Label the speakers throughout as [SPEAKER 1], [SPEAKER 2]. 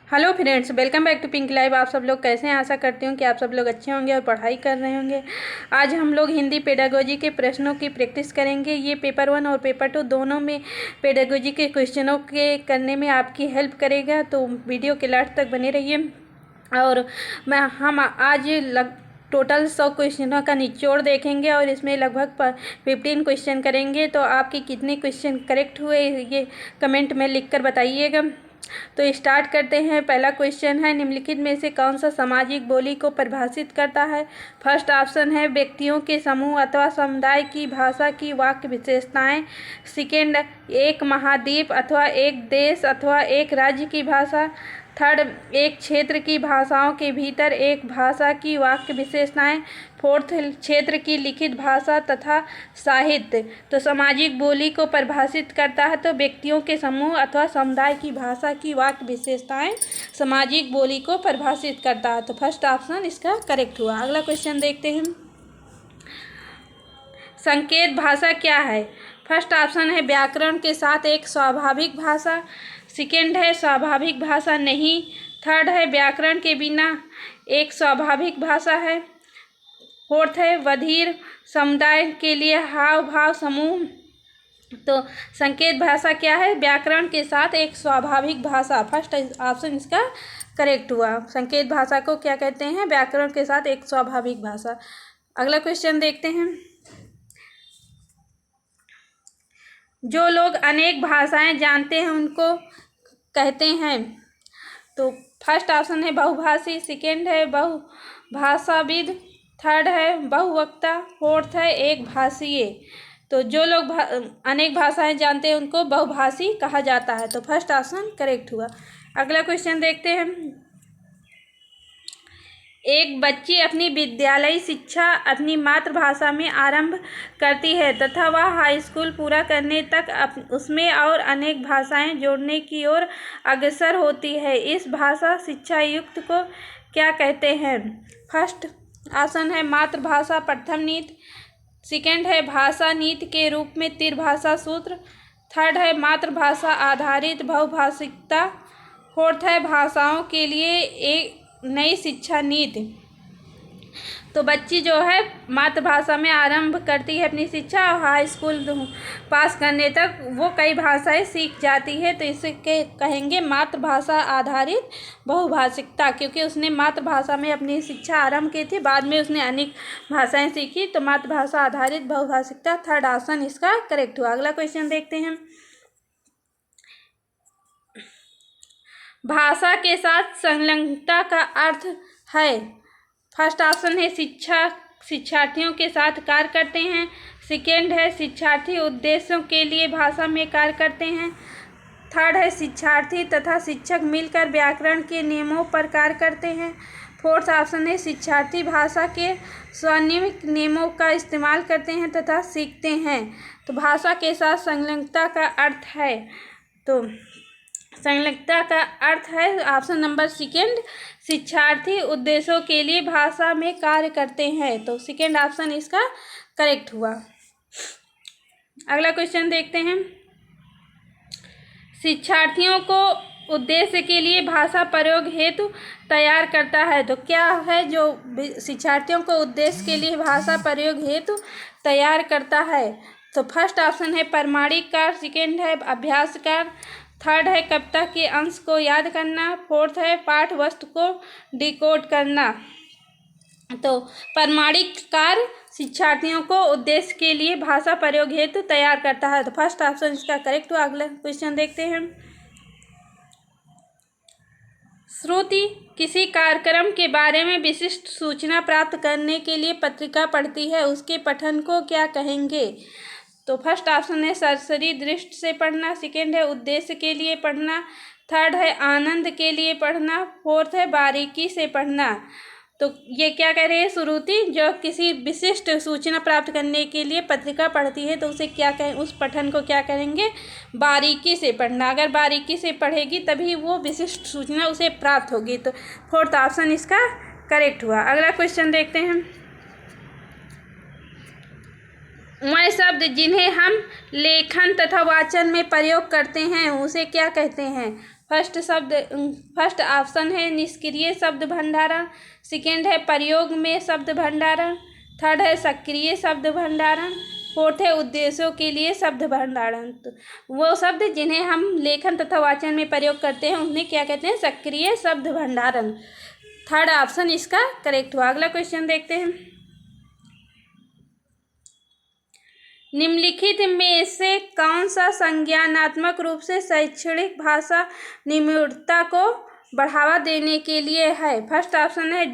[SPEAKER 1] Hello friends, welcome back to pink live. आप सब लोग कैसे हैं? आशा करती हूँ कि आप सब लोग अच्छे होंगे और पढ़ाई कर रहे होंगे। आज हम लोग हिंदी पेडागोजी के प्रश्नों की प्रैक्टिस करेंगे। ये पेपर 1 और पेपर 2 दोनों में पेडागोजी के क्वेश्चनों के करने में आपकी हेल्प करेगा, तो वीडियो के लास्ट तक बने रहिए। और हम आज टोटल 100 क्वेश्चनों का निचोड़ देखेंगे और इसमें लगभग 15 क्वेश्चन करेंगे। तो आपके कितने क्वेश्चन करेक्ट हुए ये कमेंट में लिखकर बताइएगा। तो स्टार्ट करते हैं। पहला क्वेश्चन है, निम्नलिखित में से कौन सा सामाजिक बोली को परिभाषित करता है? फर्स्ट ऑप्शन है व्यक्तियों के समूह अथवा समुदाय की भाषा की वाक्य विशेषताएं। सेकेंड, एक महाद्वीप अथवा एक देश अथवा एक राज्य की भाषा। थर्ड, एक क्षेत्र की भाषाओं के भीतर एक भाषा की वाक्य विशेषताएं। फोर्थ, क्षेत्र की लिखित भाषा तथा साहित्य। तो सामाजिक बोली को परिभाषित करता है तो व्यक्तियों के समूह अथवा समुदाय की भाषा की वाक्य विशेषताएं सामाजिक बोली को परिभाषित करता है। तो फर्स्ट ऑप्शन इसका करेक्ट हुआ। अगला क्वेश्चन देखते हैं। संकेत भाषा क्या है? फर्स्ट ऑप्शन है व्याकरण के साथ एक स्वाभाविक भाषा। सेकेंड है स्वाभाविक भाषा नहीं। थर्ड है व्याकरण के बिना एक स्वाभाविक भाषा है। फोर्थ है बधिर समुदाय के लिए हाव भाव समूह। तो संकेत भाषा क्या है? व्याकरण के साथ एक स्वाभाविक भाषा। फर्स्ट ऑप्शन इसका करेक्ट हुआ। संकेत भाषा को क्या कहते हैं? व्याकरण के साथ एक स्वाभाविक भाषा। अगला क्वेश्चन देखते हैं। जो लोग अनेक भाषाएं जानते हैं उनको कहते हैं। तो फर्स्ट ऑप्शन है बहुभाषी। सेकेंड है बहुभाषाविद। थर्ड है बहुवक्ता। फोर्थ है एक भाषीय। तो जो लोग अनेक भाषाएं जानते हैं उनको बहुभाषी कहा जाता है। तो फर्स्ट ऑप्शन करेक्ट हुआ। अगला क्वेश्चन देखते हैं। एक बच्ची अपनी विद्यालयी शिक्षा अपनी मातृभाषा में आरंभ करती है तथा वह हाई स्कूल पूरा करने तक उसमें और अनेक भाषाएं जोड़ने की ओर अग्रसर होती है। इस भाषा शिक्षा युक्त को क्या कहते हैं? फर्स्ट ऑप्शन है मातृभाषा प्रथम नीति। सेकेंड है भाषा नीति के रूप में त्रिभाषा सूत्र। थर्ड है मातृभाषा आधारित बहुभाषिकता। फोर्थ है भाषाओं के लिए एक नई शिक्षा नीति। तो बच्ची जो है मातृभाषा में आरंभ करती है अपनी शिक्षा और हाई स्कूल पास करने तक वो कई भाषाएं सीख जाती है। तो इसे कहेंगे मातृभाषा आधारित बहुभाषिकता, क्योंकि उसने मातृभाषा में अपनी शिक्षा आरंभ की थी, बाद में उसने अनेक भाषाएं सीखी। तो मातृभाषा आधारित बहुभाषिकता थर्ड ऑप्शन इसका करेक्ट हुआ। अगला क्वेश्चन देखते हैं। भाषा के साथ संलग्नता का अर्थ है। फर्स्ट ऑप्शन है शिक्षार्थियों के साथ कार्य करते हैं। सेकेंड है शिक्षार्थी उद्देश्यों के लिए भाषा में कार्य करते हैं। थर्ड है शिक्षार्थी तथा शिक्षक मिलकर व्याकरण के नियमों पर कार्य करते हैं। फोर्थ ऑप्शन है शिक्षार्थी भाषा के स्वनिर्मित नियमों का इस्तेमाल करते हैं तथा सीखते हैं। तो भाषा के साथ संलग्नता का अर्थ है, तो संलग्नता का अर्थ है ऑप्शन नंबर सेकेंड, शिक्षार्थी उद्देश्यों के लिए भाषा में कार्य करते हैं। तो सेकेंड ऑप्शन इसका करेक्ट हुआ। अगला क्वेश्चन देखते हैं। शिक्षार्थियों को उद्देश्य के लिए भाषा प्रयोग हेतु तैयार करता है। तो क्या है जो शिक्षार्थियों को उद्देश्य के लिए भाषा प्रयोग हेतु तैयार करता है? तो फर्स्ट ऑप्शन है प्रमाणिक कार्य। सेकेंड है अभ्यास कार्य। थर्ड है कविता के अंश को याद करना। फोर्थ है पाठ वस्तु को डिकोड करना। तो प्रमाणिक कार्य शिक्षार्थियों को उद्देश्य के लिए भाषा प्रयोग हेतु तैयार करता है। तो फर्स्ट ऑप्शन इसका करेक्ट हुआ। अगला क्वेश्चन देखते हैं। श्रुति किसी कार्यक्रम के बारे में विशिष्ट सूचना प्राप्त करने के लिए पत्रिका पढ़ती है, उसके पठन को क्या कहेंगे? तो फर्स्ट ऑप्शन है सरसरी दृष्टि से पढ़ना। सेकेंड है उद्देश्य के लिए पढ़ना। थर्ड है आनंद के लिए पढ़ना। फोर्थ है बारीकी से पढ़ना। तो ये क्या कह रहे हैं? श्रुति जो किसी विशिष्ट सूचना प्राप्त करने के लिए पत्रिका पढ़ती है तो उसे क्या कहें, उस पठन को क्या करेंगे? बारीकी से पढ़ना। अगर बारीकी से पढ़ेगी तभी वो विशिष्ट सूचना उसे प्राप्त होगी। तो फोर्थ ऑप्शन इसका करेक्ट हुआ। अगला क्वेश्चन देखते हैं। वह शब्द जिन्हें हम लेखन तथा वाचन में प्रयोग करते हैं उसे क्या कहते हैं? फर्स्ट ऑप्शन है निष्क्रिय शब्द भंडारण, सेकेंड है प्रयोग में शब्द भंडारण, थर्ड है सक्रिय शब्द भंडारण, फोर्थ है उद्देश्यों के लिए शब्द भंडारण। तो वो शब्द जिन्हें हम लेखन तथा वाचन में प्रयोग करते हैं उन्हें क्या कहते हैं? सक्रिय शब्द भंडारण। थर्ड ऑप्शन इसका करेक्ट हुआ। अगला क्वेश्चन देखते हैं। निम्नलिखित में से कौन सा संज्ञानात्मक रूप से शैक्षणिक भाषा निपुणता को बढ़ावा देने के लिए है? फर्स्ट ऑप्शन है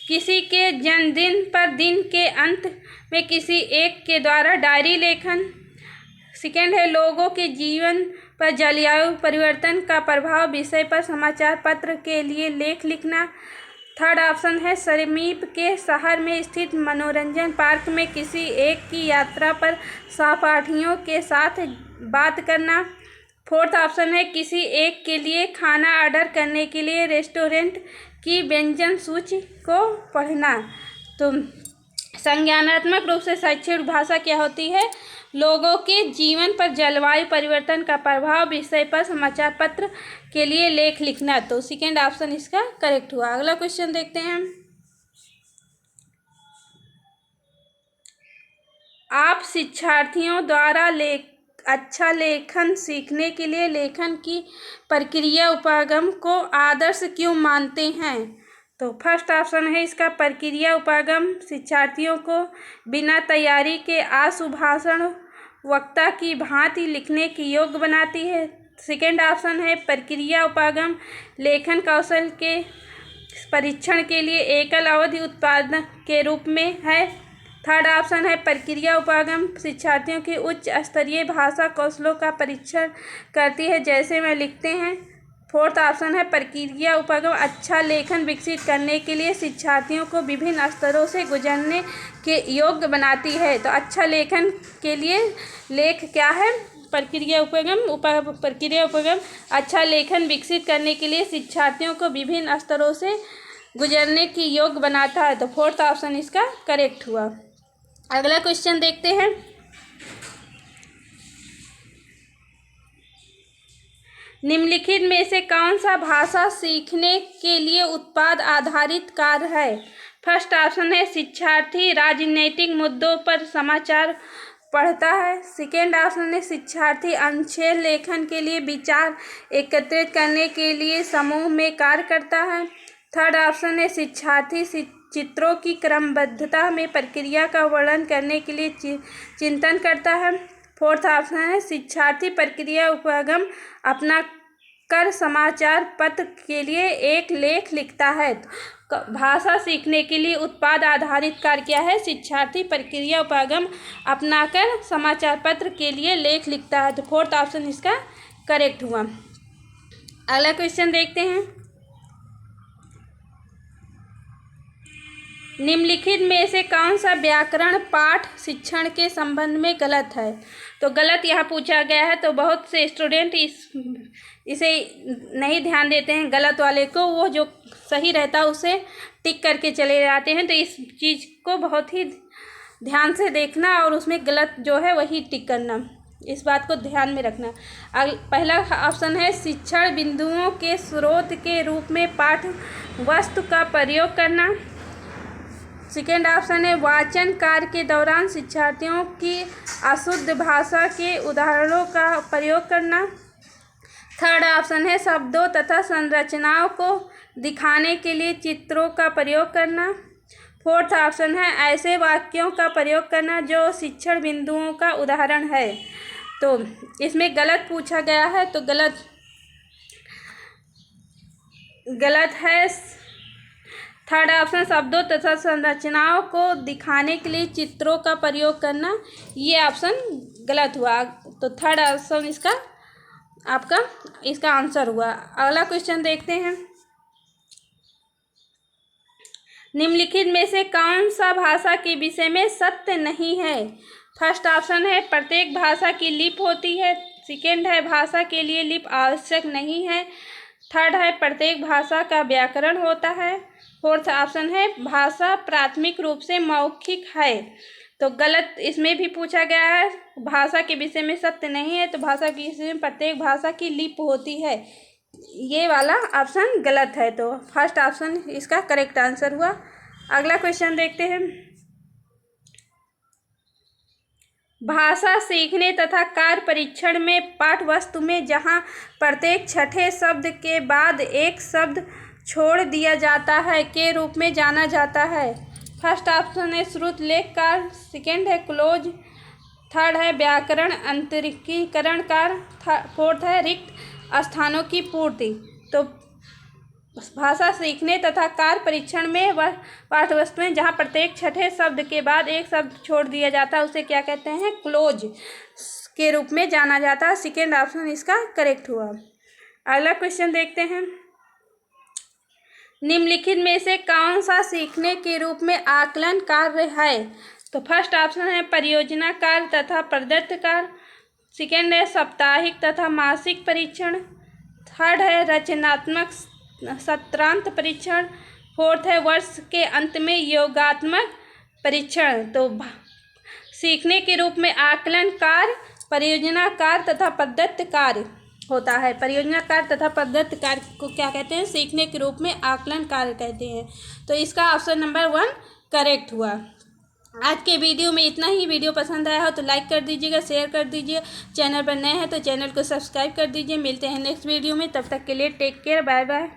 [SPEAKER 1] किसी के जन्मदिन पर दिन के अंत में किसी एक के द्वारा डायरी लेखन। सेकेंड है लोगों के जीवन पर जलवायु परिवर्तन का प्रभाव विषय पर समाचार पत्र के लिए लेख लिखना। थर्ड ऑप्शन है समीप के शहर में स्थित मनोरंजन पार्क में किसी एक की यात्रा पर सहपाठियों के साथ बात करना। फोर्थ ऑप्शन है किसी एक के लिए खाना ऑर्डर करने के लिए रेस्टोरेंट की व्यंजन सूची को पढ़ना। तो संज्ञानात्मक रूप से शैक्षणिक भाषा क्या होती है? लोगों के जीवन पर जलवायु परिवर्तन का प्रभाव विषय पर समाचार पत्र के लिए लेख लिखना। तो सेकेंड ऑप्शन इसका करेक्ट हुआ। अगला क्वेश्चन देखते हैं। आप शिक्षार्थियों द्वारा अच्छा लेखन सीखने के लिए लेखन की प्रक्रिया उपागम को आदर्श क्यों मानते हैं? तो फर्स्ट ऑप्शन है इसका प्रक्रिया उपागम शिक्षार्थियों को बिना तैयारी के आशु भाषण वक्ता की भांति लिखने की योग्य बनाती है। सेकेंड ऑप्शन है प्रक्रिया उपागम लेखन कौशल के परीक्षण के लिए एकल अवधि उत्पादन के रूप में है। थर्ड ऑप्शन है प्रक्रिया उपागम शिक्षार्थियों की उच्च स्तरीय भाषा कौशलों का परीक्षण करती है जैसे में लिखते हैं। फोर्थ ऑप्शन है प्रक्रिया उपागम अच्छा लेखन विकसित करने के लिए शिक्षार्थियों को विभिन्न स्तरों से गुजरने के योग्य बनाती है। तो अच्छा लेखन के लिए लेख क्या है? प्रक्रिया उपागम अच्छा लेखन विकसित करने के लिए शिक्षार्थियों को विभिन्न स्तरों से गुजरने की योग्य बनाता है। तो फोर्थ ऑप्शन इसका करेक्ट हुआ। अगला क्वेश्चन देखते हैं। निम्नलिखित में से कौन सा भाषा सीखने के लिए उत्पाद आधारित कार्य है? फर्स्ट ऑप्शन है शिक्षार्थी राजनीतिक मुद्दों पर समाचार पढ़ता है। सेकेंड ऑप्शन है शिक्षार्थी अनुच्छेद लेखन के लिए विचार एकत्रित करने के लिए समूह में कार्य करता है। थर्ड ऑप्शन है शिक्षार्थी चित्रों की क्रमबद्धता में प्रक्रिया का वर्णन करने के लिए चिंतन करता है। फोर्थ ऑप्शन है शिक्षार्थी प्रक्रिया उपागम अपना कर समाचार पत्र के लिए एक लेख लिखता है। भाषा सीखने के लिए उत्पाद आधारित कार्य क्या है? शिक्षार्थी प्रक्रिया उपागम अपनाकर समाचार पत्र के लिए लेख लिखता है। तो फोर्थ ऑप्शन इसका करेक्ट हुआ। अगला क्वेश्चन देखते हैं। निम्नलिखित में से कौन सा व्याकरण पाठ शिक्षण के संबंध में गलत है? तो गलत यहाँ पूछा गया है। तो बहुत से स्टूडेंट इसे नहीं ध्यान देते हैं गलत वाले को, वो जो सही रहता है उसे टिक करके चले जाते हैं। तो इस चीज़ को बहुत ही ध्यान से देखना और उसमें गलत जो है वही टिक करना, इस बात को ध्यान में रखना। पहला ऑप्शन है शिक्षण बिंदुओं के स्रोत के रूप में पाठ वस्तु का प्रयोग करना। सेकेंड ऑप्शन है वाचन कार्य के दौरान शिक्षार्थियों की अशुद्ध भाषा के उदाहरणों का प्रयोग करना। थर्ड ऑप्शन है शब्दों तथा संरचनाओं को दिखाने के लिए चित्रों का प्रयोग करना। फोर्थ ऑप्शन है ऐसे वाक्यों का प्रयोग करना जो शिक्षण बिंदुओं का उदाहरण है। तो इसमें गलत पूछा गया है, तो गलत है थर्ड ऑप्शन शब्दों तथा संरचनाओं को दिखाने के लिए चित्रों का प्रयोग करना, ये ऑप्शन गलत हुआ। तो थर्ड ऑप्शन इसका आंसर हुआ। अगला क्वेश्चन देखते हैं। निम्नलिखित में से कौन सा भाषा के विषय में सत्य नहीं है? फर्स्ट ऑप्शन है प्रत्येक भाषा की लिपि होती है। सेकेंड है भाषा के लिए लिपि आवश्यक नहीं है। थर्ड है प्रत्येक भाषा का व्याकरण होता है। फोर्थ ऑप्शन है भाषा प्राथमिक रूप से मौखिक है। तो गलत इसमें भी पूछा गया है, भाषा के विषय में सत्य नहीं है। तो भाषा के विषय में प्रत्येक भाषा की लिपि होती है, ये वाला ऑप्शन गलत है, तो फर्स्ट ऑप्शन इसका करेक्ट आंसर हुआ। अगला क्वेश्चन देखते हैं। भाषा सीखने तथा कार्य परीक्षण में पाठ वस्तु में जहाँ प्रत्येक छठे शब्द के बाद एक शब्द छोड़ दिया जाता है के रूप में जाना जाता है। फर्स्ट ऑप्शन है श्रुत लेख कार्य, सेकेंड है क्लोज, थर्ड है व्याकरण अंतरिकीकरण कार्य, फोर्थ है रिक्त स्थानों की पूर्ति। तो भाषा सीखने तथा कार्य परीक्षण में वह पाठ्यवस्तुएं जहाँ प्रत्येक छठे शब्द के बाद एक शब्द छोड़ दिया जाता है उसे क्या कहते हैं, क्लोज के रूप में जाना जाता है। सेकेंड ऑप्शन इसका करेक्ट हुआ। अगला क्वेश्चन देखते हैं। निम्नलिखित में से कौन सा सीखने के रूप में आकलन कार्य है? तो फर्स्ट ऑप्शन है परियोजना कार्य तथा प्रदत्त कार्य, सेकेंड है साप्ताहिक तथा मासिक परीक्षण, थर्ड है रचनात्मक सत्रांत परीक्षण, फोर्थ है वर्ष के अंत में योगात्मक परीक्षण। तो सीखने के रूप में आकलन कार्य परियोजना कार्य तथा प्रदत्त कार्य होता है। परियोजना कार्य तथा प्रदत्त कार्य को क्या कहते हैं, सीखने के रूप में आकलन कार्य कहते हैं। तो इसका ऑप्शन नंबर 1 करेक्ट हुआ। आज के वीडियो में इतना ही। वीडियो पसंद आया हो तो लाइक कर दीजिएगा, शेयर कर दीजिए। चैनल पर नए हैं तो चैनल को सब्सक्राइब कर दीजिए। मिलते हैं नेक्स्ट वीडियो में, तब तक के लिए टेक केयर, बाय बाय।